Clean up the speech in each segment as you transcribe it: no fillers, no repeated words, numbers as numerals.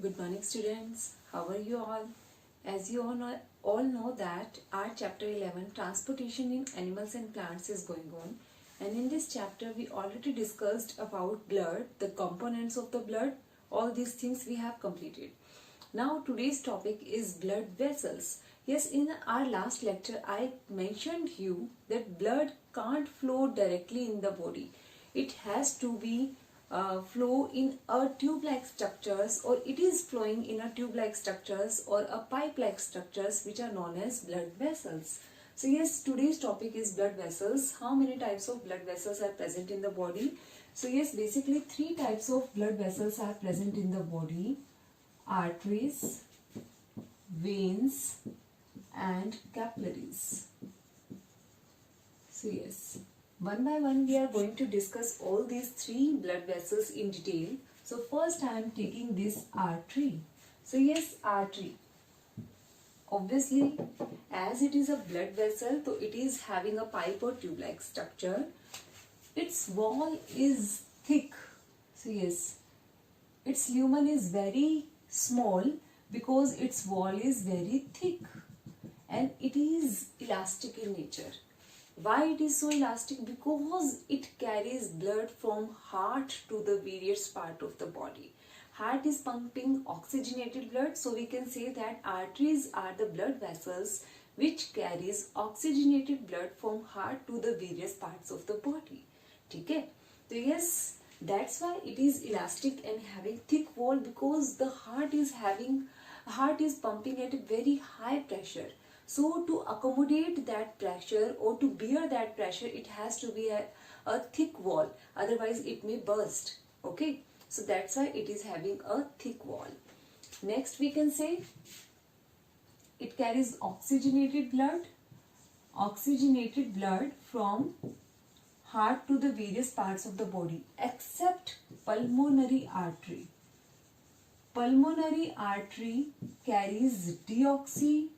Good morning, students. How are you all? As you all know that our chapter 11, transportation in animals and plants, is going on. And in this chapter, we already discussed about blood, the components of the blood, all these things we have completed. Now, today's topic is blood vessels. Yes, in our last lecture, I mentioned you that blood can't flow directly in the body. It has to be flow in a tube-like structures, or it is flowing in a tube-like structures or a pipe-like structures, which are known as blood vessels. So yes, today's topic is blood vessels. How many types of blood vessels are present in the body? So yes, basically 3 types of blood vessels are present in the body: arteries, veins, and capillaries. So yes, one by one we are going to discuss all these 3 blood vessels in detail. So first I am taking this artery. So yes, artery. Obviously, as it is a blood vessel, so it is having a pipe or tube-like structure. Its wall is thick. So yes, its lumen is very small because its wall is very thick, and it is elastic in nature. Why it is so elastic? Because it carries blood from heart to the various part of the body. Heart is pumping oxygenated blood, so we can say that arteries are the blood vessels which carries oxygenated blood from heart to the various parts of the body. Okay? So yes, that's why it is elastic and having thick wall, because the heart is pumping at a very high pressure. So to accommodate that pressure or to bear that pressure, it has to be a thick wall, otherwise it may burst. Okay, so that's why it is having a thick wall. Next we can say it carries oxygenated blood from heart to the various parts of the body, except pulmonary artery. Pulmonary artery carries deoxygenated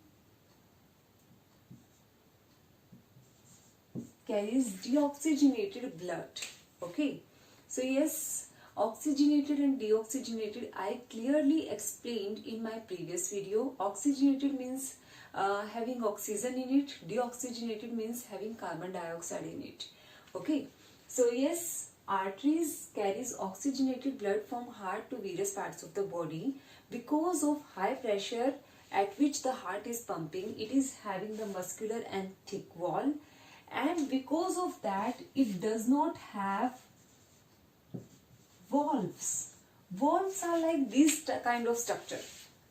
blood. Okay, so yes, oxygenated and deoxygenated I clearly explained in my previous video. Oxygenated means having oxygen in it, deoxygenated means having carbon dioxide in it. Okay, so yes, arteries carries oxygenated blood from heart to various parts of the body. Because of high pressure at which the heart is pumping, it is having the muscular and thick wall, and because of that it does not have valves. Valves are like this kind of structure.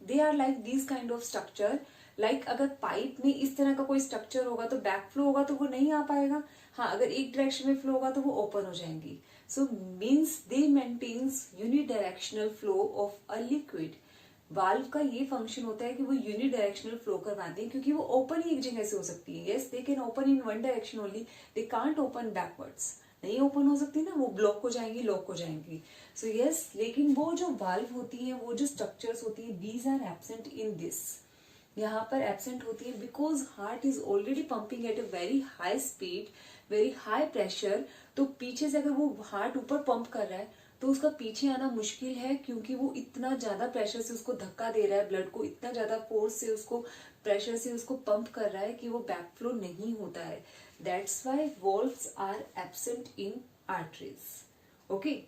They are like these kind of structure. Like अगर pipe में इस तरह का कोई structure होगा तो back flow होगा तो वो नहीं आ पाएगा. हाँ, अगर एक डायरेक्शन में फ्लो होगा तो वो ओपन हो जाएंगी. So means they maintains unidirectional flow of a liquid. Valve का ये फंक्शन होता है कि वो यूनिडायरेक्शनल फ्लो करवाते हैं, क्योंकि वो ओपन ही एक जगह से हो सकती है. Yes, they can open in one direction only, they can't open backwards. नहीं ओपन हो सकती ना, वो ब्लॉक हो जाएंगी, लॉक हो जाएंगी. सो यस, लेकिन वो जो वाल्व होती है, वो जो स्ट्रक्चर्स होती है, these are absent in this. यहाँ पर एब्सेंट होती है because heart is already pumping at a very high speed, very high pressure. तो पीछे से अगर वो हार्ट ऊपर पंप कर रहा है तो उसका पीछे आना मुश्किल है, क्योंकि वो इतना ज्यादा प्रेशर से उसको धक्का दे रहा है, ब्लड को इतना ज्यादा फोर्स से उसको प्रेशर से उसको पंप कर रहा है कि वो बैक फ्लो नहीं होता है. That's why valves are absent in arteries. Okay,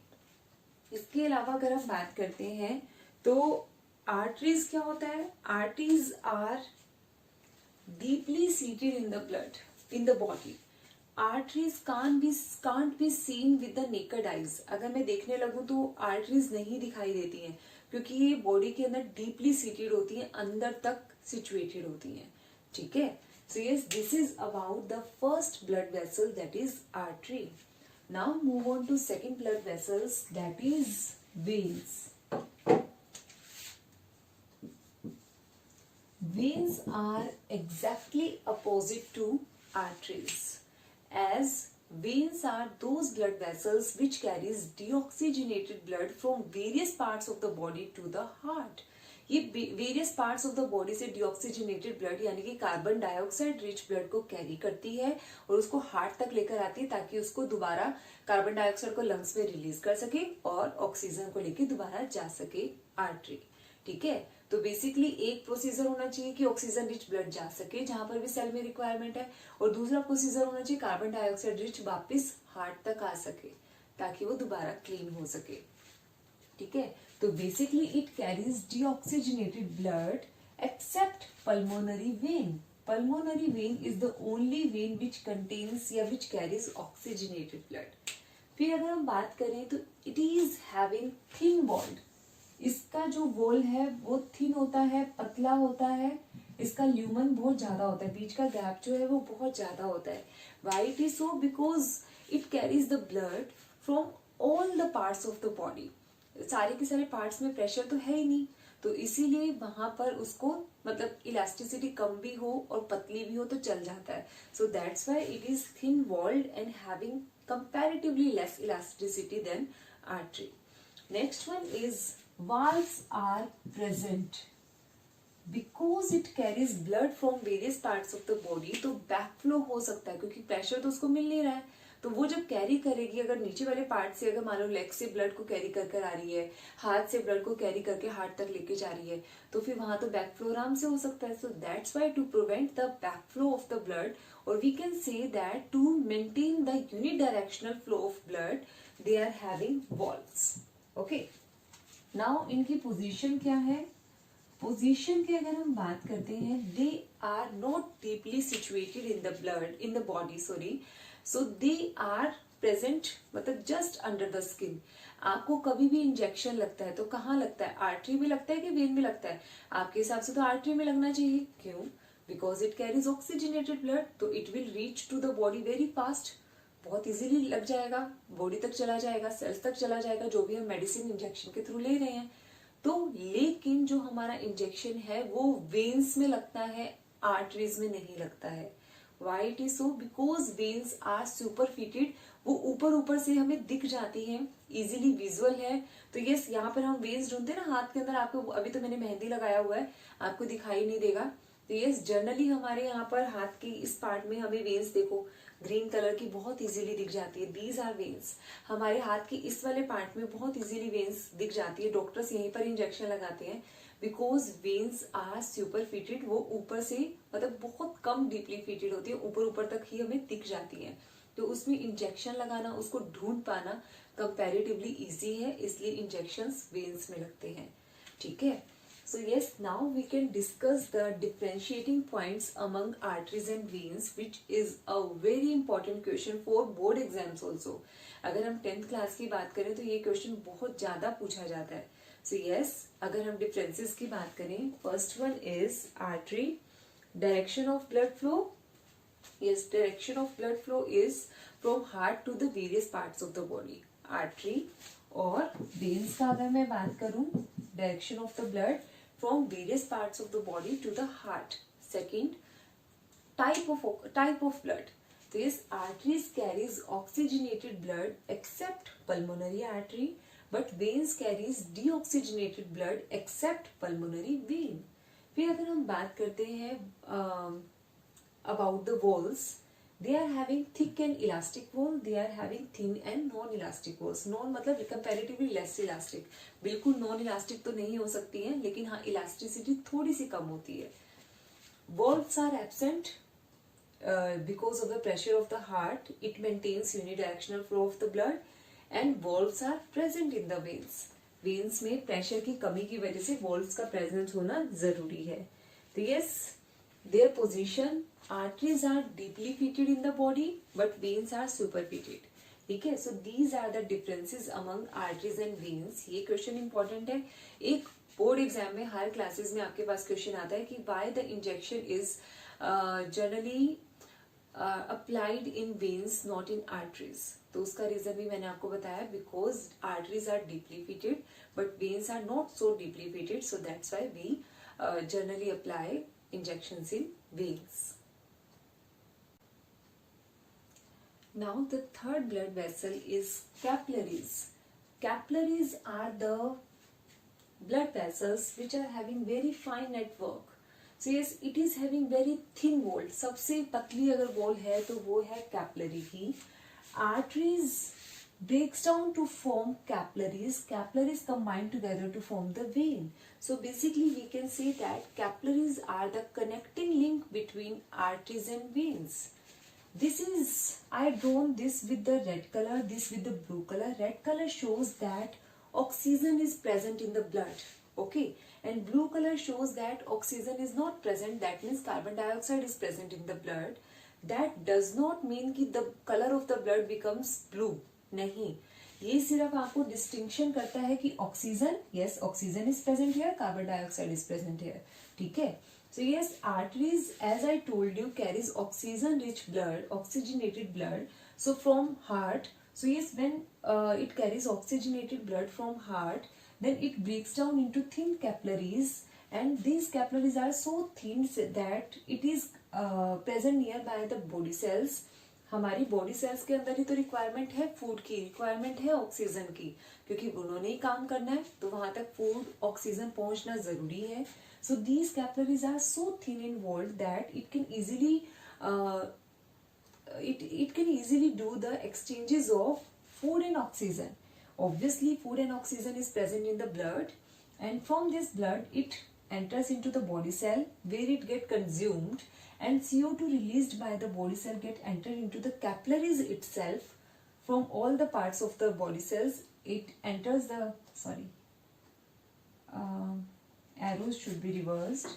इसके अलावा अगर हम बात करते हैं तो आर्टरीज क्या होता है? Arteries are deeply seated in the blood, in the body. Arteries can't be seen with the naked eyes. अगर मैं देखने लगूं तो आर्टरीज नहीं दिखाई देती हैं, क्योंकि ये बॉडी के अंदर डीपली सीटेड होती हैं, अंदर तक सिचुएटेड होती हैं. ठीक है, so yes, this is about the first blood vessel, that is artery. Now move on to second blood vessels, that is veins. Veins are exactly opposite to arteries, as veins are those blood vessels which carries deoxygenated blood from various parts of the body to the heart. ये various parts of the body से deoxygenated blood यानी कि carbon dioxide rich blood को carry करती है और उसको heart तक लेकर आती है, ताकि उसको दोबारा कार्बन डाइऑक्साइड को लंग्स में रिलीज कर सके और ऑक्सीजन को लेकर दोबारा जा सके आर्टरी. ठीक है। तो बेसिकली एक प्रोसीजर होना चाहिए कि ऑक्सीजन रिच ब्लड जा सके जहां पर भी सेल में रिक्वायरमेंट है, और दूसरा प्रोसीजर होना चाहिए कार्बन डाइऑक्साइड रिच वापस हार्ट तक आ सके ताकि वो दोबारा क्लीन हो सके, ठीक है। तो basically it carries deoxygenated blood accept pulmonary vein. Pulmonary vein is the only when which contains या विच कैरीज ऑक्सीजनेटेड ब्लड। फिर अगर हम बात करें तो it is having thin walled, इसका जो वॉल है वो थिन होता है, पतला होता है, इसका ल्यूमन बहुत ज्यादा होता है, बीच का गैप जो है वो बहुत ज्यादा होता है। Y it is so? Because it carries the blood from all the parts of the body. सारे के सारे पार्ट्स में प्रेशर तो है ही नहीं, तो इसीलिए वहां पर उसको मतलब इलास्टिसिटी कम भी हो और पतली भी हो तो चल जाता है। So that's why it is thin walled and having comparatively less elasticity than artery. Next one is valves are present because it carries blood from various parts of the body. तो backflow हो सकता है क्योंकि pressure तो उसको मिल नहीं रहा है, तो वो जब कैरी करेगी, अगर नीचे वाले पार्ट से अगर मान लो लेग से ब्लड को कैरी कर आ रही है, हाथ से ब्लड को कैरी करके हार्ट तक लेके जा रही है, तो फिर वहां तो बैकफ्लो आराम से हो सकता है। So that's why to prevent the backflow of the blood, or we can say that to maintain the unidirectional flow of blood they are having valves. Okay, now इनकी पोजीशन क्या है? पोजीशन की अगर हम बात करते हैं, they are not deeply situated in the blood, in the body, sorry, so they are present मतलब just under the skin. आपको कभी भी इंजेक्शन लगता है तो कहाँ लगता है? आर्टरी में लगता है कि वेन में लगता है? आपके हिसाब से तो आर्टरी में लगना चाहिए। क्यों? Because it carries oxygenated blood, तो it will reach to the body very fast, बहुत इजीली लग जाएगा, बॉडी तक चला जाएगा, सेल्स तक चला जाएगा, जो भी हम मेडिसिन इंजेक्शन के थ्रू ले रहे हैं। तो लेकिन जो हमारा इंजेक्शन है वो वेन्स में लगता है, आर्टरीज में नहीं लगता है। Why it is so? Because veins are superficial, वो ऊपर ऊपर से हमें दिख जाती हैं, इजीली विजुअल है। तो यस, यहाँ पर हम वेन्स ढूंढते हैं ना हाथ के अंदर, आपको अभी तो मैंने मेहंदी लगाया हुआ है, आपको दिखाई नहीं देगा। तो यस, जनरली हमारे यहाँ पर हाथ की इस पार्ट में हमें वेन्स देखो ग्रीन कलर की बहुत इजीली दिख जाती है, दीज आर वेन्स। हमारे हाथ की इस वाले पार्ट में बहुत इजीली वेन्स दिख जाती है, डॉक्टर्स यहीं पर इंजेक्शन लगाते हैं बिकॉज वेन्स आर सुपरफिटेड, वो ऊपर से मतलब बहुत कम डीपली फिटेड होती है, ऊपर ऊपर तक ही हमें दिख जाती है। तो उसमें इंजेक्शन लगाना, उसको ढूंढ पाना कंपैरेटिवली इजी है, इसलिए इंजेक्शंस वेन्स में लगते हैं, ठीक है। So yes, now we can discuss the differentiating points among arteries and veins, which is a very important question for board exams also. अगर हम 10th क्लास की बात करें तो ये क्वेश्चन बहुत ज्यादा पूछा जाता है। So yes, अगर हम differences की बात करें, first one is artery, direction of blood flow. Yes, direction of blood flow is from heart to the various parts of the body. Artery और veins का अगर मैं बात करूं, direction of the blood from various parts of the body to the heart. Second, type of blood. So yes, arteries carries oxygenated blood except pulmonary artery, but veins carries deoxygenated blood except pulmonary vein. फिर अगर हम बात करते हैं about the walls, they are having thick and elastic wall, they are having thin and non-elastic walls. non मतलब comparatively less elastic, बिल्कुल non elastic तो नहीं हो सकती है, लेकिन हाँ elasticity थोड़ी सी कम होती है। Valves are absent because of the pressure of the heart, it maintains unidirectional flow of the blood, and valves are present in the veins. veins में pressure की कमी की वजह से valves का presence होना जरूरी है। तो yes, their position, arteries are deeply fitted in the body but veins are superfitted, ठीक है। So these are the differences among arteries and veins. ये क्वेश्चन इंपॉर्टेंट है, एक बोर्ड एग्जाम में हर क्लासेस में आपके पास क्वेश्चन आता है कि why the injection is generally applied in veins not in arteries. तो उसका रीजन भी मैंने आपको बताया, because arteries are deeply fitted but veins are not so deeply fitted, so that's why we generally apply injections in veins. Now the third blood vessel is capillaries. Capillaries are the blood vessels which are having very fine network. So yes, it is having very thin wall. सबसे पतली अगर wall है तो वो है capillary की। Arteries breaks down to form capillaries. Capillaries combine together to form the vein. So basically we can say that capillaries are the connecting link between arteries and veins. This is, I drawn this with the red color, this with the blue color. Red color shows that oxygen is present in the blood, okay, and blue color shows that oxygen is not present, that means carbon dioxide is present in the blood. That does not mean कि the color of the blood becomes blue, नहीं, ये सिर्फ आपको distinction करता है कि oxygen, yes oxygen is present here, carbon dioxide is present here, ठीक है. So yes, arteries, as I told you, carries oxygen-rich blood, oxygenated blood. So from heart, so yes, when it carries oxygenated blood from heart, then it breaks down into thin capillaries, and these capillaries are so thin that it is present nearby the body cells. हमारी body cells के अंदर ही तो requirement है food की, requirement है oxygen की, क्योंकि उन्होंने ही काम करना है, तो वहां तक फूड ऑक्सीजन पहुंचना जरूरी है. So these capillaries are so thin involved that it can easily do the exchanges of food and oxygen. Obviously food and oxygen is present in the blood, and from this blood it enters into the body cell where it get consumed, and CO2 released by the body cell get entered into the capillaries itself. From all the parts of the body cells it enters the, arrows should be reversed.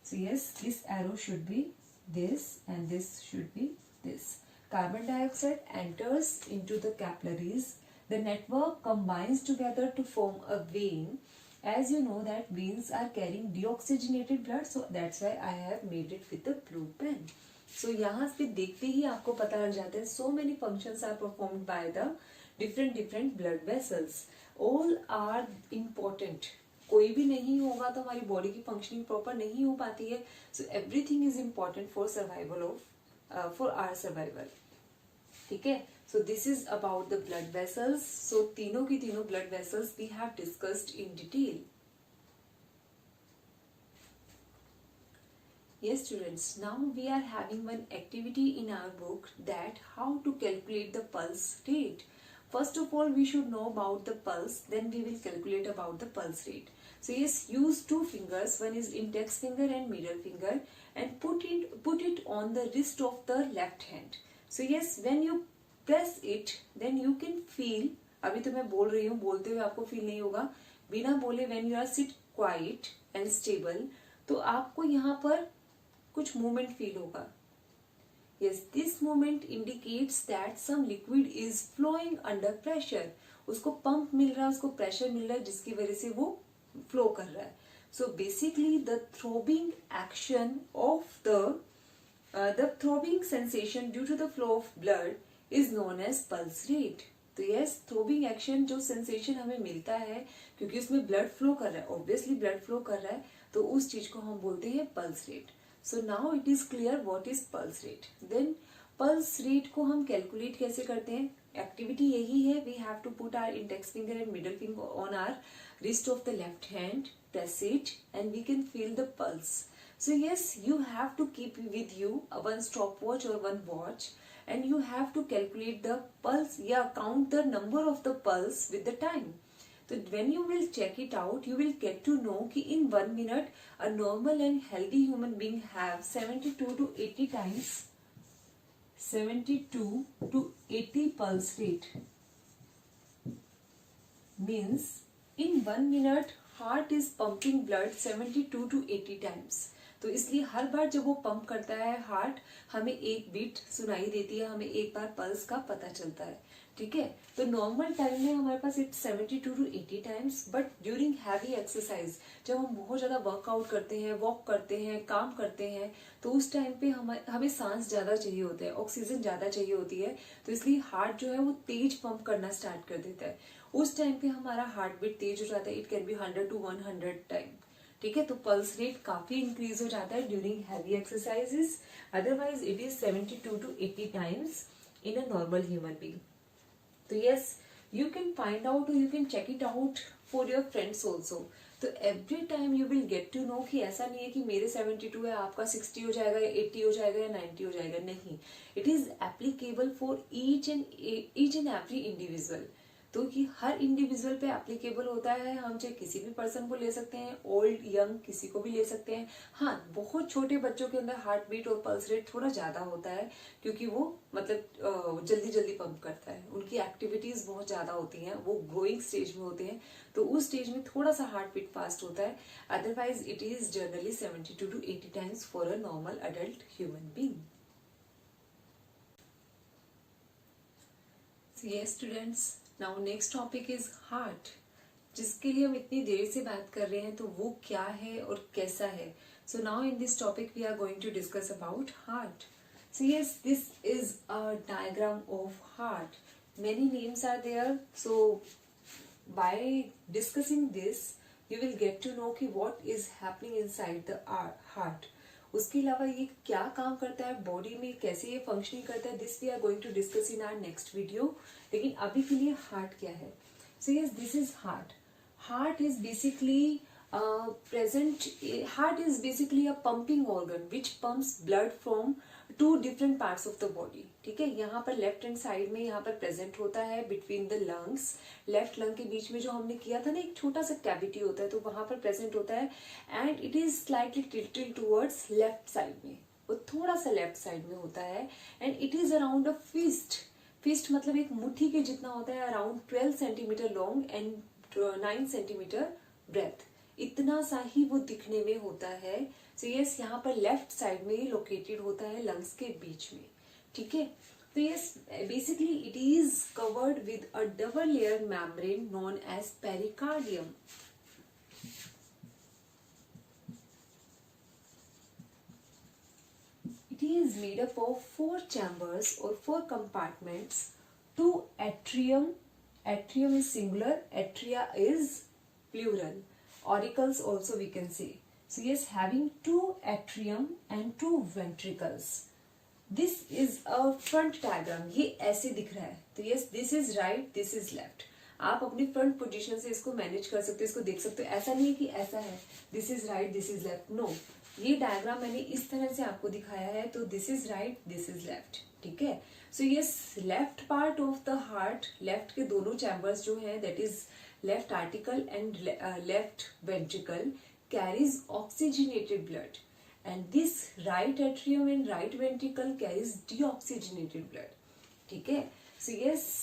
So yes, this arrow should be this and this should be this. Carbon dioxide enters into the capillaries. The network combines together to form a vein. As you know that veins are carrying deoxygenated blood, so that's why I have made it with the blue pen. So यहाँ पे देखते ही आपको पता लग जाता है, so many functions are performed by the different blood vessels. All are important. कोई भी नहीं होगा तो हमारी बॉडी की फंक्शनिंग प्रॉपर नहीं हो पाती है. So everything is important for survival of for our survival, ठीक है. So this is about the blood vessels. So तीनों की तीनों blood vessels we have discussed in detail. Yes students, now we are having one activity in our book, that how to calculate the pulse rate. First of all we should know about the pulse, then we will calculate about the pulse rate. So yes, use two fingers, one is index finger and middle finger, and put it on the wrist of the left hand. So yes, when you press it, then you can feel, अभी तो मैं बोल रही हूँ, बोलते हुए आपको feel नहीं होगा, बिना बोले when you are sit quiet and stable, तो आपको यहाँ पर कुछ मूवमेंट फील होगा. Yes, this movement indicates that some liquid is flowing under pressure. उसको पंप मिल रहा है, उसको प्रेशर मिल रहा है, जिसकी वजह से वो फ्लो कर रहा है. So basically the throbbing action of the throbbing sensation due to the flow of blood is known as pulse rate. तो yes, थ्रोबिंग एक्शन जो सेंसेशन हमें मिलता है क्योंकि उसमें ब्लड फ्लो कर रहा है, ऑब्वियसली ब्लड फ्लो कर रहा है, तो उस चीज को हम बोलते हैं pulse rate. So now it is clear what is pulse rate. Then pulse rate को हम कैलकुलेट कैसे करते हैं? एक्टिविटी यही है, we have to put our index finger and middle finger on our wrist of the left hand, press it and we can feel the pulse. So yes, you have to keep with you one stopwatch or one watch, and you have to calculate the pulse, count the number of the pulse with the time. So when you will check it out, you will get to know कि in 1 minute a normal and healthy human being have 72 to 80 times 72 to 80 pulse rate. Means in 1 minute heart is pumping blood 72 to 80 times. तो इसलिए हर बार जब वो pump करता है heart, हमें एक beat सुनाई देती है, हमें एक बार पल्स का पता चलता है, ठीक है. तो नॉर्मल टाइम में हमारे पास it's 72 to 80 times, but during heavy exercise, जब हम बहुत ज्यादा वर्कआउट करते हैं, वॉक करते हैं, काम करते हैं, तो उस टाइम पे हमें सांस ज्यादा चाहिए होता है, ऑक्सीजन ज्यादा चाहिए होती है, तो इसलिए हार्ट जो है वो तेज पंप करना स्टार्ट कर देता है. उस टाइम पे हमारा हार्ट बीट तेज हो जाता है, it can be 100 to 100 time, ठीक है. तो पल्स रेट काफी इंक्रीज हो जाता है during heavy exercises. Otherwise it is 72 to 80 times in a normal human being. तो yes, you can find out, you can check it out for your friends also. तो every time you will get to know कि ऐसा नहीं है कि मेरे 72 है, आपका 60 हो जाएगा या 80 हो जाएगा या 90 हो जाएगा, नहीं. It is applicable for each and every individual. तो ये हर इंडिविजुअल पे एप्लीकेबल होता है। हम चाहे किसी भी पर्सन को ले सकते हैं, ओल्ड यंग किसी को भी ले सकते हैं। हाँ, बहुत छोटे बच्चों के अंदर हार्ट बीट और पल्स रेट थोड़ा ज्यादा होता है, क्योंकि वो मतलब जल्दी जल्दी पंप करता है, उनकी एक्टिविटीज बहुत ज्यादा होती हैं, वो ग्रोइंग स्टेज में होते हैं, तो उस स्टेज में थोड़ा सा हार्ट बीट फास्ट होता है। Otherwise it is generally 72 to 80 times for a normal adult human being. So yes students, now next topic is heart, जिसके लिए हम इतनी देर से बात कर रहे हैं, तो वो क्या है और कैसा है। So now in this topic we are going to discuss about heart. So yes, this is a diagram of heart. Many names are there. So by discussing this, you will get to know कि what is happening inside the heart. उसके अलावा ये क्या काम करता है body में, कैसे ये फंक्शनिंग करता है, this we are going to discuss in our next video. लेकिन अभी के लिए हार्ट क्या है। So yes, this is heart. Heart is basically heart is basically a pumping organ which pumps blood from to different parts of the body. ठीक है, यहाँ पर लेफ्ट हैंड साइड में यहाँ पर प्रेजेंट होता है between the lungs. Left lung के बीच में जो हमने किया था ना, एक छोटा सा कैविटी होता है, तो वहां पर प्रेजेंट होता है and it is slightly tilted towards left side में, वो थोड़ा सा लेफ्ट साइड में होता है and it is around a fist. Fist मतलब एक मुट्ठी के जितना होता है, around 12 centimetre long and 9 centimetre breadth, इतना सा ही वो दिखने में होता है। सो यस, यहाँ पर लेफ्ट साइड में लोकेटेड होता है लंग्स के बीच में। ठीक है, तो yes, basically it is covered with a double layer membrane known as pericardium. It is made up of 4 chambers or 4 compartments. 2 atrium. Atrium is singular. Atria is plural. Auricles also we can say. So yes, having 2 atrium and 2 ventricles. This is a front diagram. ये ऐसे दिख रहा है। तो yes, this is right, this is left. आप अपनी front position से इसको मैनेज कर सकते हो, इसको देख सकते हो। ऐसा नहीं है कि ऐसा है this is right this is left, no, ये डायग्राम मैंने इस तरह से आपको दिखाया है, तो this is right this is left. ठीक है, so yes, left part of the heart, left के दोनों चैम्बर्स जो है, that is left article and left ventricle carries oxygenated blood and this right atrium and right ventricle carries deoxygenated blood. ठीक है, so yes,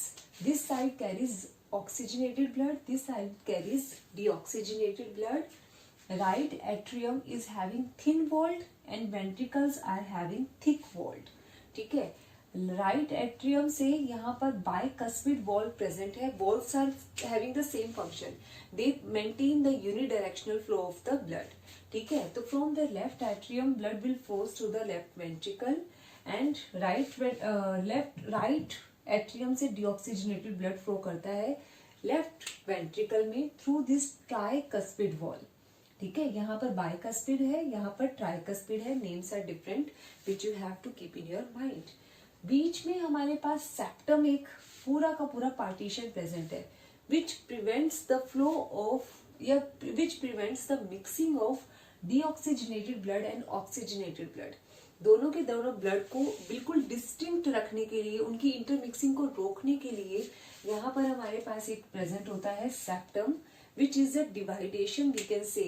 this side carries oxygenated blood, this side carries deoxygenated blood. Right atrium is having thin walled and ventricles are having thick walled. ठीक है, right atrium से यहाँ पर bicuspid wall present है, walls are having the same function, they maintain the unidirectional flow of the blood. ठीक है, तो from the left atrium blood will flow to the left ventricle and right atrium से deoxygenated blood flow करता है left ventricle में through this tricuspid wall. ठीक है, यहाँ पर बाइकस्पिड है, यहाँ पर ट्राइकस्पिड है, names are different which you have to keep in your mind. बीच में हमारे पास सेप्टम, एक पूरा का पूरा पार्टीशन प्रेजेंट है which prevents the flow of या which prevents the mixing of deoxygenated blood and oxygenated blood. दोनों के दोनों ब्लड को बिल्कुल डिस्टिंक्ट रखने के लिए, उनकी इंटरमिक्सिंग को रोकने के लिए यहाँ पर हमारे पास एक प्रेजेंट होता है septum, which is a divideation, we can say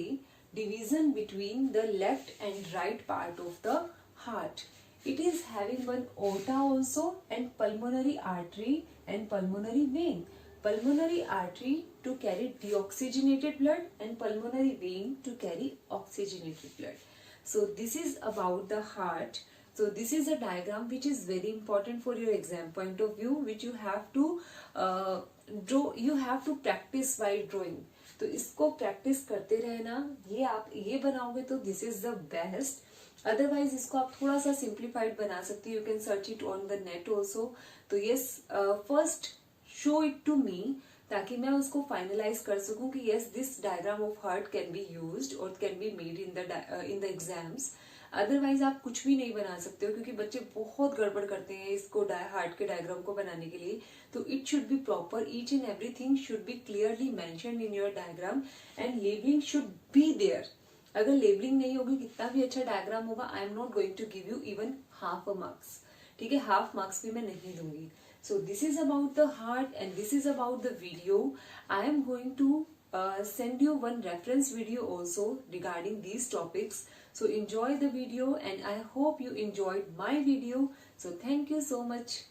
division between the left and right part of the heart. It is having one aorta also and pulmonary artery and pulmonary vein. Pulmonary artery to carry deoxygenated blood and pulmonary vein to carry oxygenated blood. So this is about the heart. So this is a diagram which is very important for your exam point of view, which you have to draw. You have to practice while drawing. तो इसको practice करते रहना। ये आप ये बनाओगे तो this is the best. Otherwise इसको आप थोड़ा सा सिंप्लीफाइड बना सकते हो, you can search it on the net also. तो yes, first show it to me ताकि मैं उसको फाइनलाइज कर सकूं कि yes, this diagram of heart can be used और can be made in the exams. Otherwise आप कुछ भी नहीं बना सकते हो, क्योंकि बच्चे बहुत गड़बड़ करते हैं इसको हार्ट के डायग्राम को बनाने के लिए। तो it should be proper, each and everything should be clearly mentioned in your diagram and labelling should be there. अगर लेबलिंग नहीं होगी, कितना भी अच्छा डायग्राम होगा, I am not going to give you even half a marks. ठीक है, half marks भी मैं नहीं दूंगी। So this is about the heart and this is about the video. I am going to send you one reference video also regarding these topics. So enjoy the video and I hope you enjoyed my video. So thank you so much.